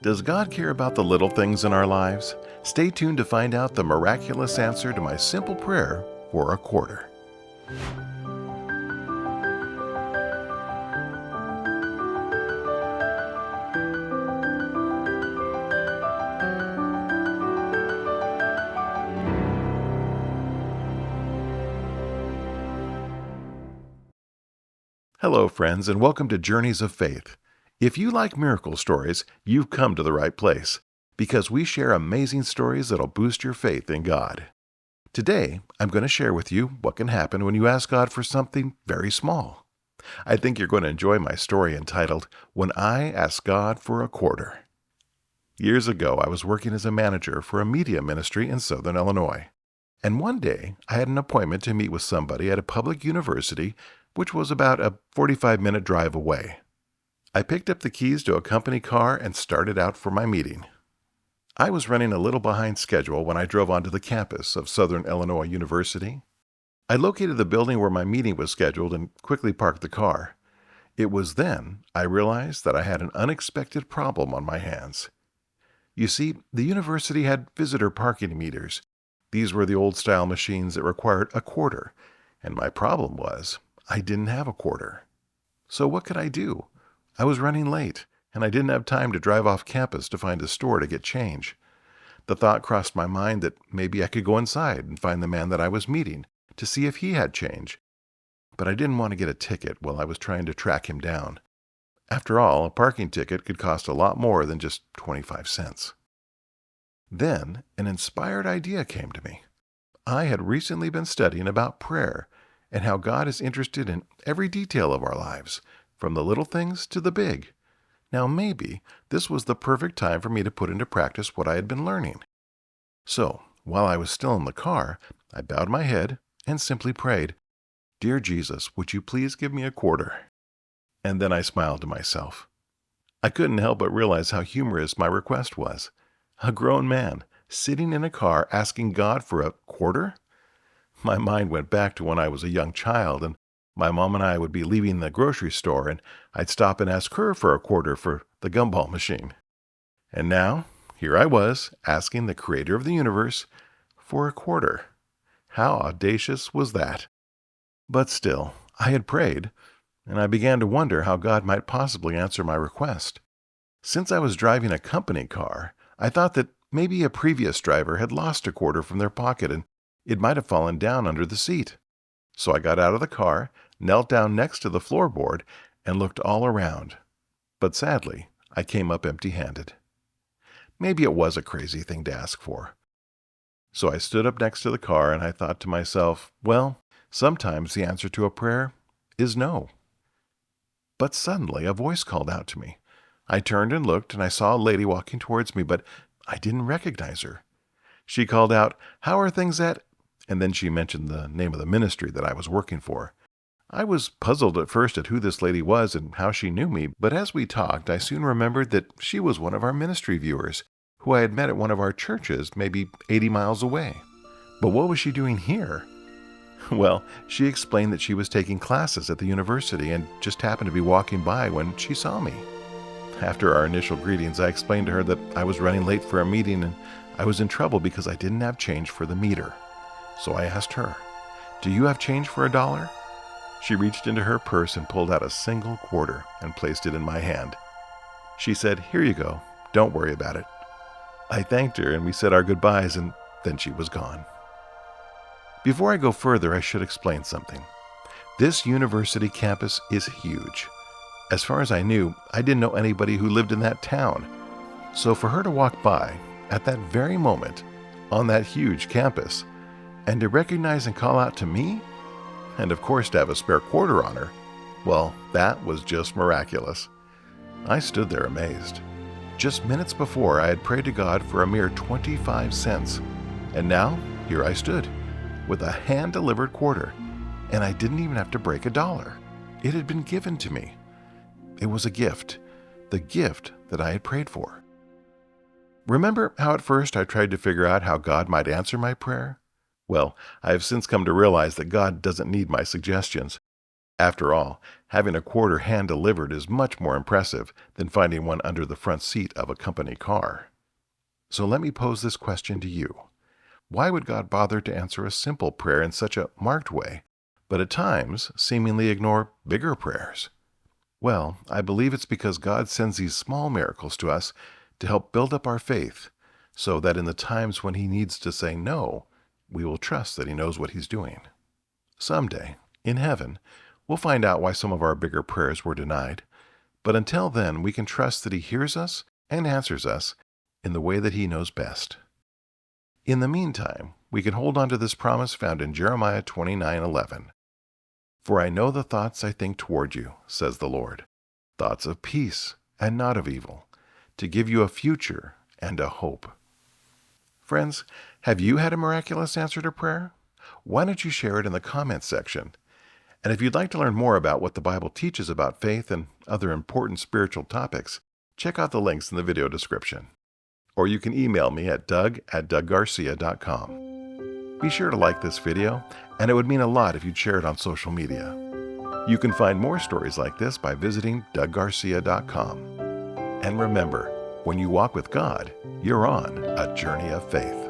Does God care about the little things in our lives? Stay tuned to find out the miraculous answer to my simple prayer for a quarter. Hello, friends, and welcome to Journeys of Faith. If you like miracle stories, you've come to the right place because we share amazing stories that'll boost your faith in God. Today, I'm going to share with you what can happen when you ask God for something very small. I think you're going to enjoy my story entitled, When I Asked God for a Quarter. Years ago, I was working as a manager for a media ministry in Southern Illinois. And one day, I had an appointment to meet with somebody at a public university, which was about a 45-minute drive away. I picked up the keys to a company car and started out for my meeting. I was running a little behind schedule when I drove onto the campus of Southern Illinois University. I located the building where my meeting was scheduled and quickly parked the car. It was then I realized that I had an unexpected problem on my hands. You see, the university had visitor parking meters. These were the old-style machines that required a quarter, and my problem was I didn't have a quarter. So what could I do? I was running late, and I didn't have time to drive off campus to find a store to get change. The thought crossed my mind that maybe I could go inside and find the man that I was meeting to see if he had change. But I didn't want to get a ticket while I was trying to track him down. After all, a parking ticket could cost a lot more than just 25 cents. Then an inspired idea came to me. I had recently been studying about prayer and how God is interested in every detail of our lives, from the little things to the big. Now maybe this was the perfect time for me to put into practice what I had been learning. So, while I was still in the car, I bowed my head and simply prayed, "Dear Jesus, would you please give me a quarter?" And then I smiled to myself. I couldn't help but realize how humorous my request was. A grown man sitting in a car asking God for a quarter? My mind went back to when I was a young child and my mom and I would be leaving the grocery store and I'd stop and ask her for a quarter for the gumball machine. And now, here I was asking the creator of the universe for a quarter. How audacious was that? But still, I had prayed, and I began to wonder how God might possibly answer my request. Since I was driving a company car, I thought that maybe a previous driver had lost a quarter from their pocket and it might have fallen down under the seat. So I got out of the car, knelt down next to the floorboard, and looked all around. But sadly, I came up empty-handed. Maybe it was a crazy thing to ask for. So I stood up next to the car and I thought to myself, well, sometimes the answer to a prayer is no. But suddenly a voice called out to me. I turned and looked and I saw a lady walking towards me, but I didn't recognize her. She called out, "How are things at—" And then she mentioned the name of the ministry that I was working for. I was puzzled at first at who this lady was and how she knew me, but as we talked, I soon remembered that she was one of our ministry viewers, who I had met at one of our churches maybe 80 miles away. But what was she doing here? Well, she explained that she was taking classes at the university and just happened to be walking by when she saw me. After our initial greetings, I explained to her that I was running late for a meeting and I was in trouble because I didn't have change for the meter. So I asked her, "Do you have change for $1?" She reached into her purse and pulled out a single quarter and placed it in my hand. She said, "Here you go. Don't worry about it." I thanked her and we said our goodbyes and then she was gone. Before I go further, I should explain something. This university campus is huge. As far as I knew, I didn't know anybody who lived in that town. So for her to walk by at that very moment on that huge campus and to recognize and call out to me, and of course to have a spare quarter on her, well, that was just miraculous. I stood there amazed. Just minutes before, I had prayed to God for a mere 25 cents, and now here I stood with a hand-delivered quarter, and I didn't even have to break $1. It had been given to me. It was a gift, the gift that I had prayed for. Remember how at first I tried to figure out how God might answer my prayer? Well, I have since come to realize that God doesn't need my suggestions. After all, having a quarter hand delivered is much more impressive than finding one under the front seat of a company car. So let me pose this question to you. Why would God bother to answer a simple prayer in such a marked way, but at times seemingly ignore bigger prayers? Well, I believe it's because God sends these small miracles to us to help build up our faith, so that in the times when He needs to say no, we will trust that He knows what He's doing. Someday, in heaven, we'll find out why some of our bigger prayers were denied, but until then, we can trust that He hears us and answers us in the way that He knows best. In the meantime, we can hold on to this promise found in Jeremiah 29:11. For I know the thoughts I think toward you, says the Lord, thoughts of peace and not of evil, to give you a future and a hope. Friends, have you had a miraculous answer to prayer? Why don't you share it in the comments section? And if you'd like to learn more about what the Bible teaches about faith and other important spiritual topics, check out the links in the video description. Or you can email me at doug@douggarcia.com. Be sure to like this video, and it would mean a lot if you'd share it on social media. You can find more stories like this by visiting douggarcia.com. And remember, when you walk with God, you're on a journey of faith.